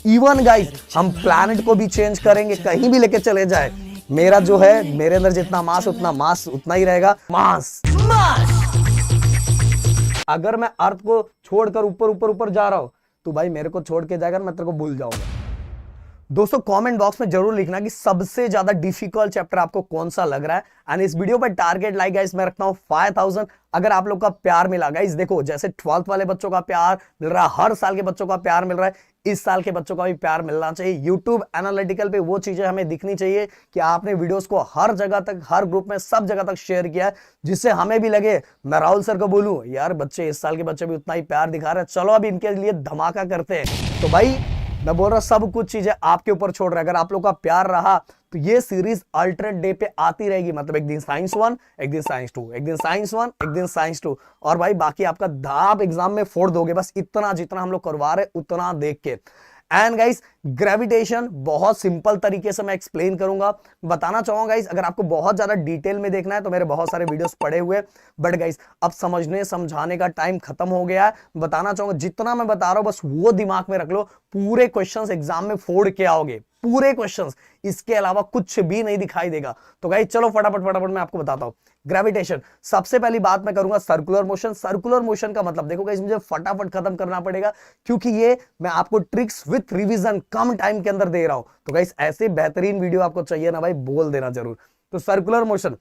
Even guys हम planet को भी चेंज करेंगे, कहीं भी लेके चले जाए, मेरा जो है मेरे अंदर जितना मास उतना ही रहेगा मास। अगर मैं अर्थ को छोड़कर ऊपर ऊपर ऊपर जा रहा हूं तो भाई मेरे को छोड़ के जाएगा, मैं तेरे को भूल जाऊंगा। दोस्तों कमेंट बॉक्स में जरूर लिखना कि सबसे ज्यादा डिफिकल्ट चैप्टर आपको कौन सा लग रहा है। एंड इस वीडियो पर टारगेट लाइक गाइस मैं रखता हूं 5000। अगर आप लोग का प्यार मिला गाइस, देखो जैसे 12th वाले बच्चों का प्यार मिल रहा है, हर साल के बच्चों का प्यार मिल रहा है, इस साल के बच्चों का भी प्यार मिलना चाहिए। यूट्यूब एनालिटिकल पे वो चीजें हमें दिखनी चाहिए कि आपने वीडियोस को हर जगह तक, हर ग्रुप में, सब जगह तक शेयर किया है, जिससे हमें भी लगे, मैं राहुल सर को बोलूं यार बच्चे इस साल के बच्चे भी उतना ही प्यार दिखा रहे हैं, चलो अब इनके लिए धमाका करते हैं। तो भाई मैं बोल रहा सब कुछ चीजें आपके ऊपर छोड़ रहा है। अगर आप लोग का प्यार रहा तो ये सीरीज अल्टरनेट डे पे आती रहेगी, मतलब एक दिन साइंस 1, एक दिन साइंस 2, एक दिन साइंस 1, एक दिन साइंस 2, और भाई बाकी आपका दाब एग्जाम में फोड़ दोगे। बस इतना जितना हम लोग करवा रहे उतना देख के। एंड गाइस ग्रेविटेशन बहुत सिंपल तरीके से मैं एक्सप्लेन करूंगा, बताना चाहूंगा गाइस। अगर आपको बहुत ज्यादा डिटेल में देखना है तो मेरे बहुत सारे वीडियोस पड़े हुए, बट गाइस अब समझने समझाने का टाइम खत्म हो गया है। बताना चाहूंगा जितना मैं बता रहा हूं बस वो दिमाग में रख लो, पूरे क्वेश्चंस एग्जाम में फोड़ के आओगे, पूरे क्वेश्चंस, इसके अलावा कुछ भी नहीं दिखाई देगा। तो गाइस चलो फटाफट फटाफट मैं आपको बताता हूं ग्रेविटेशन। सबसे पहली बात मैं करूंगा सर्कुलर मोशन। सर्कुलर मोशन का मतलब देखो गाइस मुझे फटाफट खत्म करना पड़ेगा, क्योंकि ये मैं आपको tricks with revision come time के अंदर दे रहा हूं। तो गाइस ऐसे बेहतरीन वीडियो आपको चाहिए ना भाई, बोल देना जरूर। तो circular motion,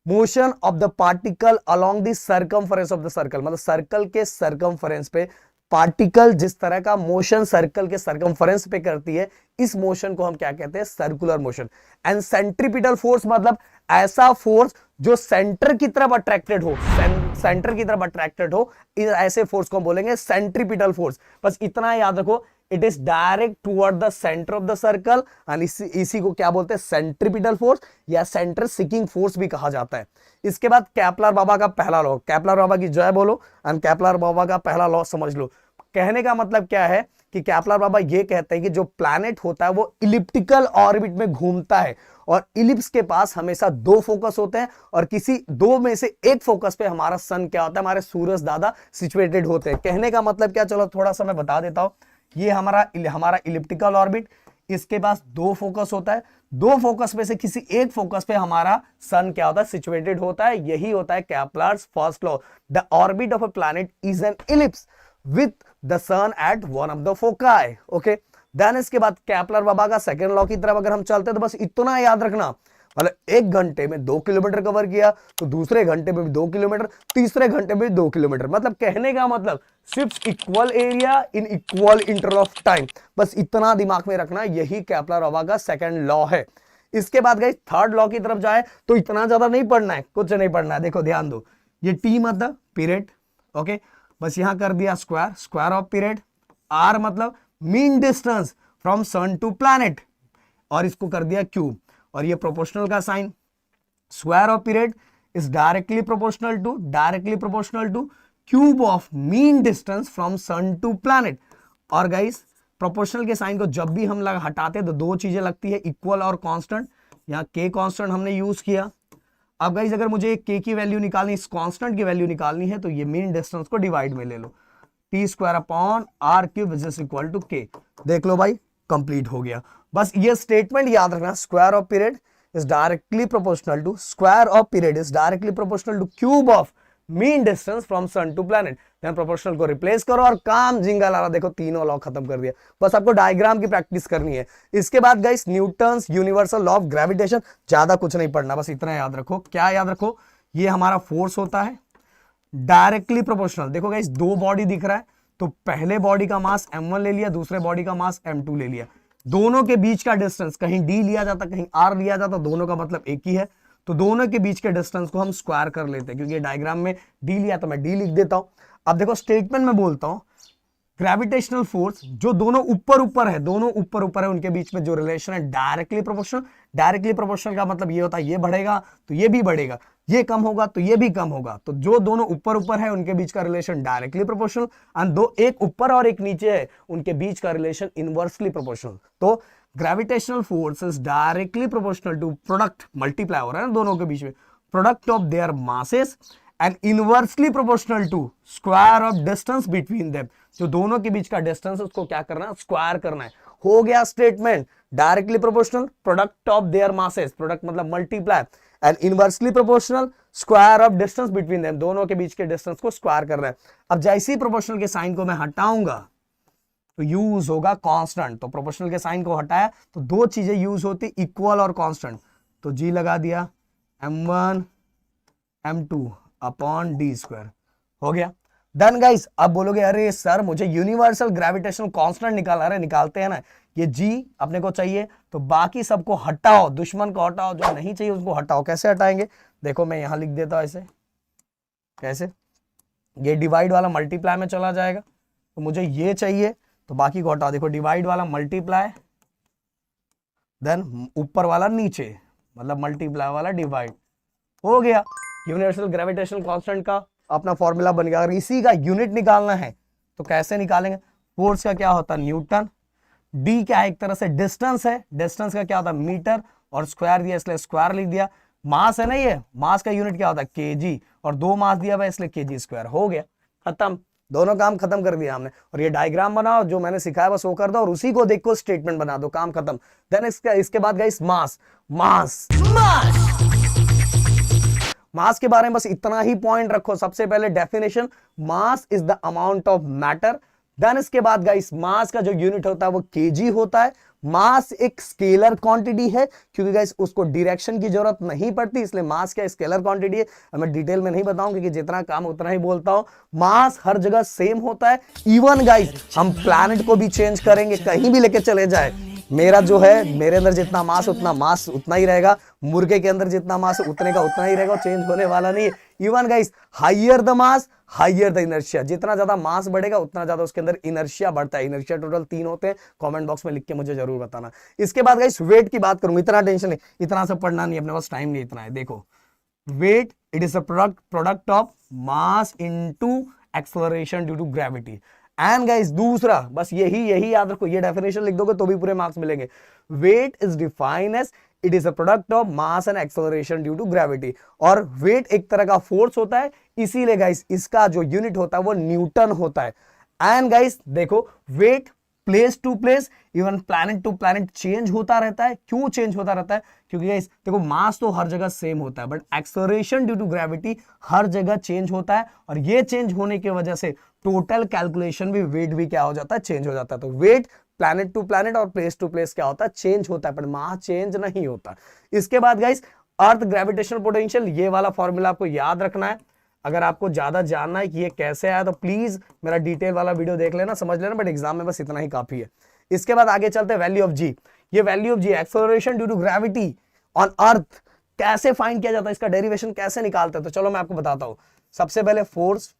motion of the particle along the circumference of the circle, मतलब सर्कल के सर्कमफरेंस पे पार्टिकल जिस तरह का मोशन सर्कल के सर्कमफरेंस पे करती है, इस मोशन को हम क्या कहते हैं, circular motion. And centripetal force मतलब ऐसा फोर्स जो सेंटर की तरफ अट्रैक्टेड हो, सेंटर की तरफ अट्रैक्टेड हो, ऐसे फोर्स को हम बोलेंगे सेंट्रीपिटल फोर्स। बस इतना याद रखो, it is direct toward the centre of the circle, and इसी को क्या बोलते हैं, सेंट्रीपिटल फोर्स या सेंटर सीकिंग फोर्स भी कहा जाता है। इसके बाद केपलर बाबा का पहला लॉ, केपलर बाबा की जय बोलो, एंड केपलर बाबा का पहला लॉ समझ लो। कहने का मतलब क्या है कि केपलर बाबा ये कहते हैं कि जो प्लैनेट होता है वो इलिप्टिकल ऑर्बिट में घूमता है, और इलिप्स के पास हमेशा दो फोकस होते हैं, और किसी दो में से एक फोकस पे हमारा सन क्या होता है, हमारे सूरज दादा सिचुएटेड होते हैं। कहने का मतलब क्या, चलो थोड़ा सा मैं बता देता हूं। ये हमारा इलिप्टिकल ऑर्बिट, इसके पास दो फोकस होता है, दो फोकस में से किसी एक फोकस पे हमारा सन क्या होता है, सिचुएटेड होता है। यही होता है Kepler's first law, the orbit of a planet is an ellipse with the sun at one of the foci. Okay, then इसके बाद केपलर बाबा का सेकंड लॉ की तरफ अगर हम चलते हैं तो बस इतना याद रखना, मतलब एक घंटे में 2 किलोमीटर कवर किया तो दूसरे घंटे में भी 2 किलोमीटर, तीसरे घंटे में भी 2 किलोमीटर, मतलब कहने का मतलब सिर्फ equal area in equal interval of time. बस इतना दिमाग में रखना, यही केपलर बाबा का सेकंड लॉ है। इसके बाद गाइस थर्ड लॉ की तरफ जाए तो इतना ज्यादा नहीं पढ़ना है, कुछ नहीं पढ़ना है। देखो ध्यान दो, ये टी मतलब पीरियड, ओके, बस यहां कर दिया square, square of period. R मतलब mean distance from sun to planet, और इसको कर दिया क्यूब, और ये प्रोपोर्शनल का sign. Square of period is directly proportional to cube of mean distance from sun to planet. और गाइस प्रोपोर्शनल के साइन को जब भी हम हटाते तो दो चीजें लगती है, इक्वल और कांस्टेंट। यहां के कांस्टेंट हमने यूज किया। अब गाइस अगर मुझे के की वैल्यू निकालनी, इस कांस्टेंट की वैल्यू निकालनी है, तो ये मीन डिस्टेंस को डिवाइड में ले लो, T square upon R cube is equal to K. देख लो भाई कंप्लीट हो गया। बस ये स्टेटमेंट याद रखना, square of period is directly proportional to cube of mean distance from sun to planet. Then proportional को रिप्लेस करो और काम जिंगा लाला, देखो तीनों लॉ खत्म कर दिया। बस आपको डायग्राम की प्रैक्टिस करनी है। इसके बाद guys Newton's universal law of gravitation, ज्यादा कुछ नहीं पढ़ना, बस इतना याद रखो। क्या याद रखो, ये हमारा फोर्स होता है डायरेक्टली प्रोपोर्शनल। देखो गाइस दो बॉडी दिख रहा है, तो पहले बॉडी का मास m1 ले लिया, दूसरे बॉडी का मास m2 ले लिया। दोनों के बीच का डिस्टेंस कहीं d लिया जाता, कहीं r लिया जाता, दोनों का मतलब एक ही है, तो दोनों के बीच के डिस्टेंस को हम स्क्वायर कर लेते हैं, क्योंकि डायग्राम में d लिया तो मैं d लिख देता हूं। अब देखो स्टेटमेंट में बोलता हूं, ग्रेविटेशनल फोर्स जो दोनों ऊपर ऊपर है, उनके बीच में जो रिलेशन है डायरेक्टली प्रोपोर्शनल का मतलब ये होता है, ये बढ़ेगा तो ये भी बढ़ेगा, ये कम होगा तो ये भी कम होगा। तो जो दोनों ऊपर है उनके बीच का रिलेशन डायरेक्टली प्रोपोर्शनल, एंड दो एक ऊपर और एक नीचे है उनके बीच का रिलेशन इनवर्सली प्रोपोर्शनल। तो gravitational force is directly proportional to product, multiply हो रहा है ना दोनों के बीच में, product of their masses, and inversely proportional to square of distance between them. जो दोनों के बीच का डिस्टेंस उसको क्या करना है, स्क्वायर करना है। हो गया statement. Directly proportional product of their masses, product मतलब multiply, and inversely proportional square of distance between them, दोनों के बीच के डिस्टेंस को स्क्वायर कर रहा है। अब जैसे ही प्रोपोर्शनल के साइन को मैं हटाऊंगा तो यूज होगा कांस्टेंट। तो प्रोपोर्शनल के साइन को हटाया तो दो चीजें यूज होती, इक्वल और कांस्टेंट। तो जी लगा दिया m1 m2 upon D square, हो गया। देन गाइस अब बोलोगे अरे सर मुझे यूनिवर्सल ग्रेविटेशनल कांस्टेंट निकालना, अरे निकालते हैं ना, ये जी अपने को चाहिए तो बाकी सबको हटाओ, दुश्मन को हटाओ, जो नहीं चाहिए उसको हटाओ। कैसे हटाएंगे, देखो मैं यहां लिख देता हूं ऐसे, कैसे, ये डिवाइड वाला मल्टीप्लाई में चला जाएगा, तो मुझे ये चाहिए तो बाकी को हटाओ। देखो डिवाइड वाला मल्टीप्लाई, देन ऊपर वाला नीचे, मतलब मल्टीप्लाई वाला डिवाइड, हो गया। यूनिवर्सल ग्रेविटेशनल कांस्टेंट का अपना फॉर्मूला बन गया। अगर इसी का यूनिट निकालना है तो कैसे निकालेंगे, फोर्स का क्या होता है न्यूटन, डी क्या है एक तरह से डिस्टेंस है, डिस्टेंस का क्या होता है मीटर, और स्क्वायर दिया इसलिए स्क्वायर लिख दिया। मास है ना, ये मास का यूनिट क्या होता है केजी, और 2 मास दिया हुआ इसलिए केजी स्क्वायर, हो गया खत्म, दोनों काम खत्म कर दिया हमने। और ये डायग्राम बनाओ, जो मैंने सिखाया बस वो कर दो और उसी को देखो स्टेटमेंट बना दो, काम खत्म। देन इसके बाद गाइस मास, मास मास के बारे में बस इतना ही पॉइंट रखो। सबसे पहले definition, mass is the amount of matter. Then इसके बाद गाइस मास का जो यूनिट होता है वो केजी होता है। मास एक स्केलर क्वांटिटी है, क्योंकि गाइस उसको डायरेक्शन की जरूरत नहीं पड़ती, इसलिए मास क्या स्केलर क्वांटिटी है। मैं डिटेल में नहीं बताऊं क्योंकि जितना काम उतना ही बोलता हूं। मास हर जगह सेम होता है, इवन गाइस हम प्लैनेट को भी चेंज करेंगे, कहीं भी लेके चले जाए, मेरा जो है मेरे अंदर जितना मास उतना ही रहेगा, मुर्गे के अंदर जितना मास उतने का उतना ही रहेगा, चेंज होने वाला नहीं है। Even guys higher the mass higher the inertia, जितना ज्यादा मास बढ़ेगा उतना ज्यादा उसके अंदर इनर्शिया बढ़ता है। इनर्शिया टोटल 3 होते हैं, कमेंट बॉक्स में लिख के मुझे जरूर बताना। इसके बाद गाइस वेट की बात करूंगा, इतना टेंशन नहीं, इतना सब पढ़ना नहीं, अपने पास टाइम नहीं इतना है। देखो weight it is a product of mass into acceleration due to gravity. And guys दूसरा बस यही याद रखो, ये डेफिनेशन लिख दोगे तो भी पूरे मार्क्स मिलेंगे। Weight is defined as it is a product of mass and acceleration due to gravity. और वेट एक तरह का फोर्स होता है, इसीलिए गाइस इसका जो यूनिट होता है वो न्यूटन होता है। एंड गाइस देखो weight place to place, even planet to planet change होता रहता है। क्यों चेंज होता रहता है, क्योंकि गाइस देखो मास तो हर जगह सेम होता है, but acceleration due to gravity हर जगह चेंज होता है, और ये चेंज होने की वजह से टोटल कैलकुलेशन भी, वेट भी क्या हो जाता है, चेंज हो जाता है। तो वेट प्लैनेट टू प्लैनेट और प्लेस टू प्लेस क्या होता है, चेंज होता है, पर मास चेंज नहीं होता। इसके बाद गाइस अर्थ ग्रेविटेशनल पोटेंशियल, ये वाला फॉर्मूला आपको याद रखना है। अगर आपको ज्यादा जानना है कि ये कैसे आया तो प्लीज मेरा डिटेल वाला वीडियो देख लेना, समझ लेना, बट एग्जाम में बस इतना ही काफी है। इसके बाद आगे चलते हैं वैल्यू ऑफ जी। ये value of g acceleration due to gravity on earth कैसे फाइंड किया जाता है, इसका डेरिवेशन कैसे निकालते हैं, तो चलो मैं आपको बताता हूं। सबसे पहले force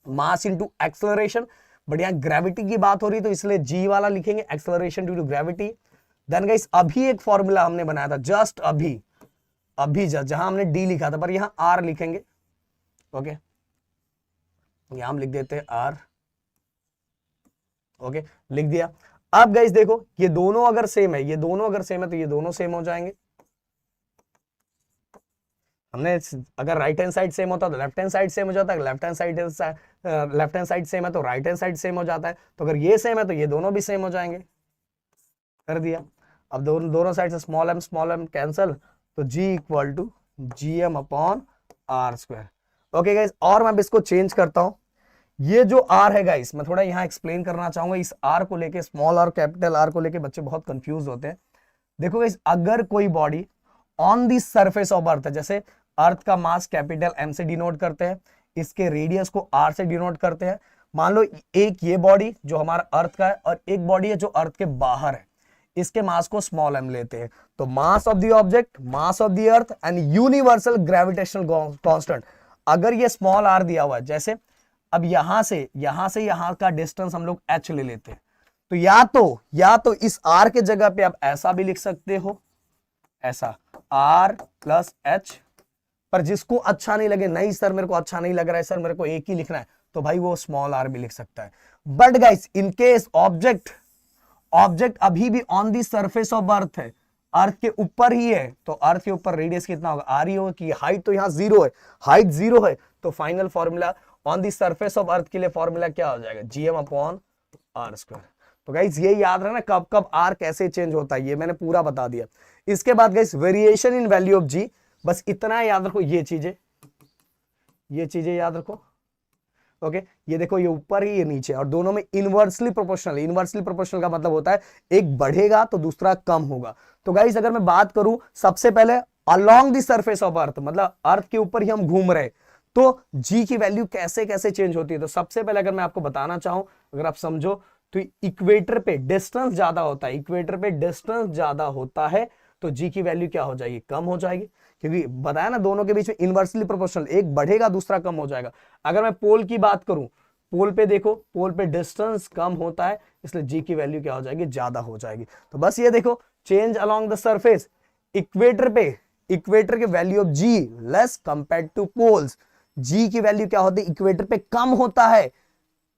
mass into acceleration, but यहां ग्रेविटी की बात हो रही तो इसलिए जी वाला लिखेंगे, acceleration due to gravity. Then guys अभी एक फॉर्मूला हमने बनाया था, जस्ट अभी जहां हमने डी लिखा था पर यहां आर लिखेंगे, ओके यहां हम लिख देते हैं आर, ओके लिख दिया। अब गाइस देखो ये दोनों अगर सेम है, तो ये दोनों सेम हो जाएंगे। हमने अगर राइट हैंड साइड सेम होता तो लेफ्ट हैंड साइड सेम हो जाता है, लेफ्ट हैंड साइड सेम है तो राइट हैंड साइड सेम हो जाता है। तो अगर ये सेम है तो ये दोनों भी सेम हो जाएंगे, कर दिया। अब दोनों साइड से स्मॉल एम कैंसल, तो G equal to G M upon R square. Okay guys, और मैं इसको चेंज करता हूं। ये जो आर है गाइस, मैं थोड़ा यहां एक्सप्लेन करना चाहूंगा। इस आर को लेके, स्मॉल आर कैपिटल आर को लेके बच्चे बहुत कंफ्यूज होते हैं। देखो गाइस, अगर कोई body on the surface of earth है, जैसे अर्थ का मास कैपिटल एम से डिनोट करते हैं, इसके रेडियस को आर से डिनोट करते हैं। मान लो एक ये बॉडी जो हमारा अर्थ का है और एक बॉडी है जो अर्थ के बाहर है, इसके मास को स्मॉल एम लेते हैं। तो mass of the object, mass of the earth and universal gravitational constant, अगर ये स्मॉल आर दिया हुआ है, जैसे अब यहां से यहां का डिस्टेंस हम लोग h ले लेते हैं, तो या तो इस r के जगह पे आप ऐसा भी लिख सकते हो, ऐसा r प्लस h, पर जिसको अच्छा नहीं लगे, नहीं सर मेरे को अच्छा नहीं लग रहा है, सर मेरे को एक ही लिखना है, तो भाई वो स्मॉल r भी लिख सकता है। But guys in case object अभी भी on the surface of earth है, अर्थ के ऊपर ही है, तो अर्थ के ऊपर रेडियस कितना होगा, आर ही होगा, कि हाइट तो यहाँ 0 है, हाइट 0 है, तो final formula on the surface of earth के लिए फॉर्मूला क्या हो जाएगा, जीएम अपॉन आर स्क्वायर। तो गाइस ये याद रखना कब कब आर कैसे चेंज होता है, ये मैंने पूरा बता दिया। इसके बाद guys variation in value of G, बस इतना याद रखो, ये चीजें याद रखो। ओके ये देखो, ये ऊपर ही ये नीचे, और दोनों में इनवर्सली प्रोपोर्शनल। इनवर्सली प्रोपोर्शनल का मतलब होता है एक बढ़ेगा तो दूसरा कम होगा। तो गाइस अगर मैं बात करूं सबसे पहले along the surface of earth, मतलब अर्थ के ऊपर ही हम घूम रहे, तो जी की वैल्यू कैसे कैसे चेंज होती है। तो सबसे पहले अगर मैं आपको बताना चाहूं, अगर आप समझो, तो इक्वेटर पे डिस्टेंस ज्यादा होता है, इक्वेटर पे डिस्टेंस ज्यादा होता है तो जी की वैल्यू क्या हो जाएगी, कम हो जाएगी, क्योंकि बताया ना दोनों के बीच में इनवर्सली प्रोपोर्शनल, एक बढ़ेगा दूसरा कम हो जाएगा। अगर मैं पोल की बात करूं, पोल पे देखो, पोल पे डिस्टेंस कम होता है, इसलिए जी की वैल्यू क्या हो जाएगी, ज्यादा हो जाएगी। तो बस ये देखो, change along the surface, equator पे, इक्वेटर के value of G less compared to poles, G की वैल्यू क्या होती है, इक्वेटर पे कम होता है,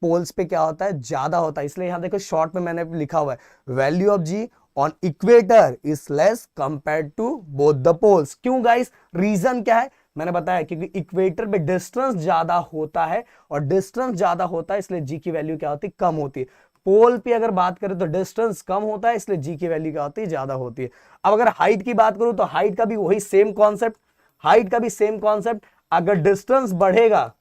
पोल्स पे क्या होता है, ज्यादा होता है। इसलिए यहां देखो शॉर्ट में मैंने लिखा हुआ है value of g on equator is less compared to both the poles. क्यों गाइस, रीजन क्या है, मैंने बताया क्योंकि इक्वेटर पे डिस्टेंस ज्यादा होता है, और डिस्टेंस ज्यादा होता है इसलिए जी की वैल्यू क्या होती है, कम होती है। पोल पे अगर बात करें तो डिस्टेंस कम होता है, इसलिए जी की वैल्यू क्या होती है, ज्यादा होती है। अब अगर हाइट की बात करूं तो हाइट का भी वही सेम कॉन्सेप्ट, हाइट का भी सेम कॉन्सेप्ट। अगर डिस्टेंस बढ़ेगा,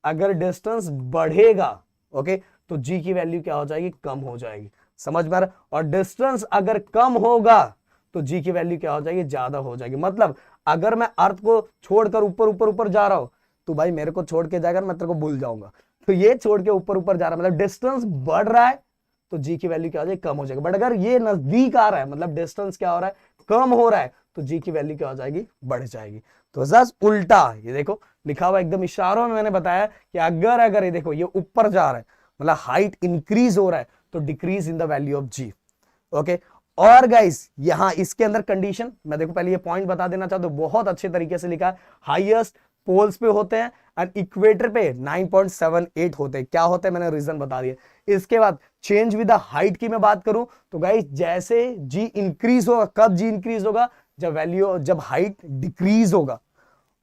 अगर डिस्टेंस बढ़ेगा, ओके, तो जी की वैल्यू क्या हो जाएगी, कम हो जाएगी। समझ में आ रहा? और डिस्टेंस अगर कम होगा तो जी की वैल्यू क्या हो जाएगी, ज्यादा हो जाएगी। मतलब अगर मैं अर्थ को छोड़कर ऊपर ऊपर ऊपर जा रहा हूं, तो भाई मेरे को छोड़ के जाएगा, मैं तेरे को भूल जाऊंगा। तो ये छोड़ के ऊपर ऊपर जा रहा है, मतलब डिस्टेंस बढ़ रहा है तो जी की वैल्यू क्या हो जाएगी, कम हो जाएगी। बट अगर ये नजदीक आ रहा है, मतलब डिस्टेंस क्या हो रहा है, कम हो रहा है, तो जी की वैल्यू क्या हो जाएगी, बढ़ जाएगी। तो जस्ट उल्टा, ये देखो लिखा हुआ एकदम इशारों में मैंने बताया कि अगर ये देखो ये ऊपर जा रहा है, मतलब हाइट इंक्रीज हो रहा है, तो decrease in the value of g. Okay, और गाइस यहां इसके अंदर कंडीशन, मैं देखो पहले ये पॉइंट बता देना चाहता हूं, बहुत अच्छे तरीके से लिखा है। हाईएस्ट पोल्स पे होते हैं और इक्वेटर पे 9.78 होते हैं। क्या होते हैं मैंने रीजन बता दिया। इसके बाद चेंज विद द हाइट की मैं बात करूं तो गाइस जैसे जी इंक्रीज होगा, कब जी इंक्रीज होगा, जब हाइट डिक्रीज होगा।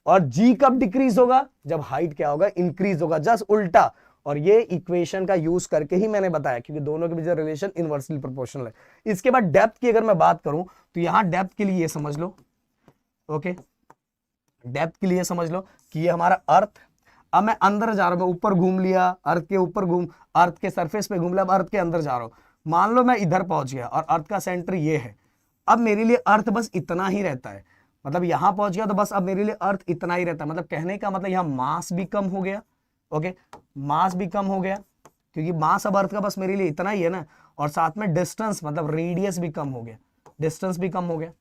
और जी कब डिक्रीज होगा, जब हाइट क्या होगा, इंक्रीज होगा। जस्ट उल्टा। और ये इक्वेशन का यूज करके ही मैंने बताया, क्योंकि दोनों के बीच रिलेशन इनवर्सली प्रोपोर्शनल है। इसके बाद डेप्थ की अगर मैं बात करूं तो यहां डेप्थ के लिए ये समझ लो, ओके, डेप्थ के लिए समझ लो कि ये हमारा अर्थ, अब मैं अंदर जा रहा हूं, मैं ऊपर घूम लिया, अर्थ के ऊपर अर्थ के सरफेस पे घूम लिया, अब अर्थ के अंदर जा रहा हूं। मान लो मैं इधर पहुंच गया और अर्थ का सेंटर ये है। अब मेरे लिए अर्थ बस इतना ही रहता है, मतलब यहां पहुंच गया तो बस अब मेरे लिए अर्थ इतना ही रहता है। मतलब कहने का मतलब यहां मास भी कम हो गया, ओके, मास भी कम हो गया, क्योंकि मास अब अर्थ का बस मेरे लिए इतना ही है ना। और साथ में डिस्टेंस, मतलब रेडियस भी कम हो गया, डिस्टेंस भी कम हो गया।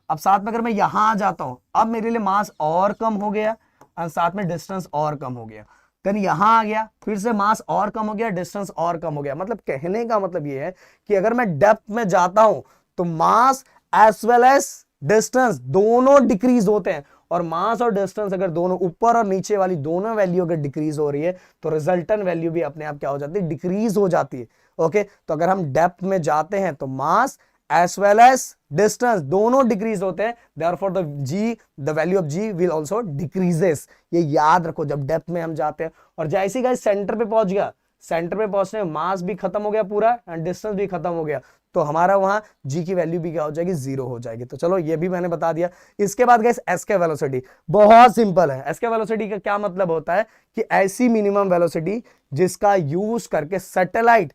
अब साथ में अगर मैं यहां आ जाता हूं, अब मेरे लिए मास और कम हो गया और साथ में डिस्टेंस और कम हो गया। देन यहां आ गया, फिर से मास और कम हो गया, डिस्टेंस और कम हो गया। मतलब कहने का मतलब ये है कि अगर मैं डेप्थ में जाता हूं तो mass as well as distance दोनों डिक्रीज होते हैं। और मास और डिस्टेंस अगर दोनों ऊपर और नीचे वाली दोनों वैल्यू अगर डिक्रीज हो रही है तो रिजल्टेंट वैल्यू भी अपने आप क्या हो जाती है, डिक्रीज हो जाती है। ओके, तो अगर हम डेप्थ में जाते हैं तो mass as well as distance दोनों डिक्रीज होते हैं, therefore the value of g will also decreases. ये याद रखो जब डेप्थ में हम जाते हैं। और जैसे ही गाइस सेंटर पे पहुंच गया, सेंटर पे पहुंचने में मास भी खत्म हो गया पूरा एंड डिस्टेंस भी खत्म हो गया, तो हमारा वहां जी की वैल्यू भी क्या हो जाएगी, जीरो हो जाएगी। तो चलो ये भी मैंने बता दिया। इसके बाद गाइस एस्केप वेलोसिटी बहुत सिंपल है। एस्केप वेलोसिटी का क्या मतलब होता है कि ऐसी मिनिमम वेलोसिटी जिसका यूज करके सैटेलाइट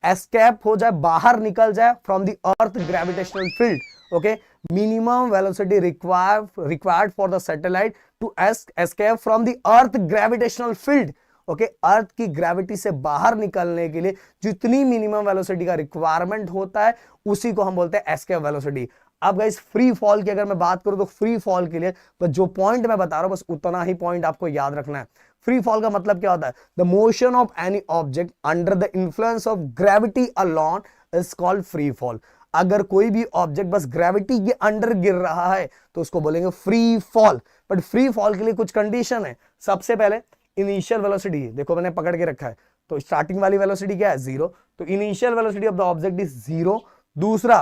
एस्केप हो जाए, बाहर निकल जाए from the earth gravitational field. Okay, minimum velocity required for the satellite to escape from the earth gravitational field. Okay, earth की ग्रेविटी से बाहर निकलने के लिए जितनी मिनिमम वेलोसिटी का रिक्वायरमेंट होता है उसी को हम बोलते हैं एस्केप वेलोसिटी। अब गाइस फ्री फॉल की अगर मैं बात करूं तो फ्री फॉल के लिए बस जो पॉइंट मैं बता रहा हूं बस उतना ही पॉइंट आपको याद रखना है। फ्री फॉल का मतलब क्या होता है, the motion of any object under the influence of gravity alone is called free fall. अगर कोई भी ऑब्जेक्ट बस ग्रेविटी के अंडर गिर रहा है तो उसको बोलेंगे free fall. But free fall के लिए कुछ कंडीशन है। सबसे पहले इनिशियल वेलोसिटी देखो मैंने पकड़ के रखा है, तो स्टार्टिंग वाली वेलोसिटी क्या है, जीरो। तो initial velocity of the object is zero. दूसरा,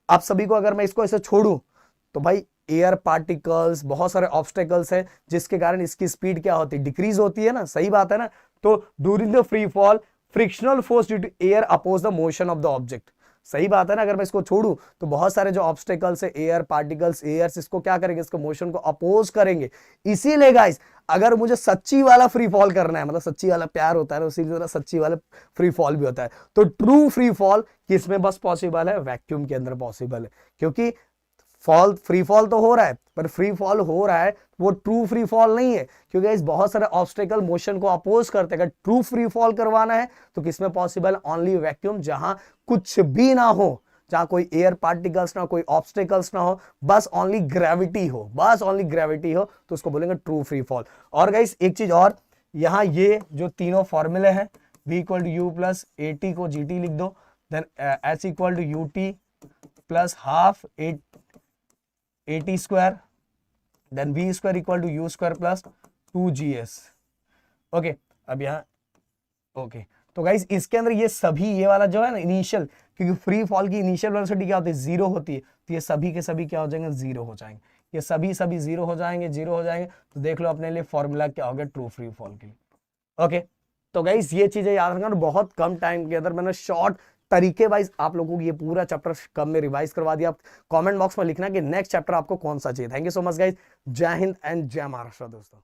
आप सभी को अगर मैं इसको ऐसे छोड़ूं तो भाई एयर पार्टिकल्स, बहुत सारे ऑब्स्टेकल्स है जिसके कारण इसकी स्पीड क्या होती है, डिक्रीज होती है ना, सही बात है ना। तो during the free fall frictional force due to air oppose the motion of the object. सही बात है ना, अगर मैं इसको छोड़ू तो बहुत सारे जो ऑब्स्टेकल्स है, एयर पार्टिकल्स, एयर्स, इसको क्या करेंगे, इसको मोशन को अपोज करेंगे। इसीलिए गाइस अगर मुझे सच्ची वाला फ्री फॉल करना है, मतलब सच्ची वाला प्यार होता है ना, उसी तरह सच्ची वाला फ्री फॉल भी होता है। तो ट्रू फ्री फॉल किसमें बस पॉसिबल है, वैक्यूम के अंदर पॉसिबल है। क्योंकि फॉल, फ्री फॉल तो हो रहा है, पर फ्री फॉल हो रहा है वो ट्रू फ्री फॉल नहीं है, क्योंकि इस बहुत सारे ऑब्स्टेकल मोशन को अपोज करते हैं। अगर ट्रू फ्री फॉल करवाना है तो किसमें पॉसिबल, ओनली वैक्यूम, जहां कुछ भी ना हो, जहां कोई एयर पार्टिकल्स ना हो, कोई ऑब्स्टेकल्स ना हो, बस ओनली ग्रेविटी हो, बस ओनली ग्रेविटी हो, तो उसको बोलेंगे ट्रू फ्री फॉल। और गाइस एक चीज और, यहां ये जो तीनों फॉर्मूले हैं, v equal to u plus a t को जी टी लिख दो, then h equal to u t plus half a t square, then v square equal to u square plus 2gs। Okay, अब यहाँ ओके, तो guys इसके अंदर ये सभी, ये वाला जो है ना इनिशियल, क्योंकि फ्री फॉल की इनिशियल वेलोसिटी क्या होती है, जीरो होती है, तो ये सभी के सभी क्या हो जाएंगे, जीरो हो जाएंगे। ये सभी सभी जीरो हो जाएंगे, जीरो हो जाएंगे। तो देख लो अपने लिए फॉर्मूला क्या हो गया ट्रू फ्री फॉल के लिए। ओके, तो गाइस ये चीजें याद रखना, बहुत कम टाइम के अंदर मैंने शॉर्ट तरीके वाइज आप लोगों को ये पूरा चैप्टर कम में रिवाइज करवा दिया। आप कमेंट बॉक्स में लिखना कि नेक्स्ट चैप्टर आपको कौन सा चाहिए। Thank you so much guys, जय हिंद एंड जय महाराष्ट्र दोस्तों।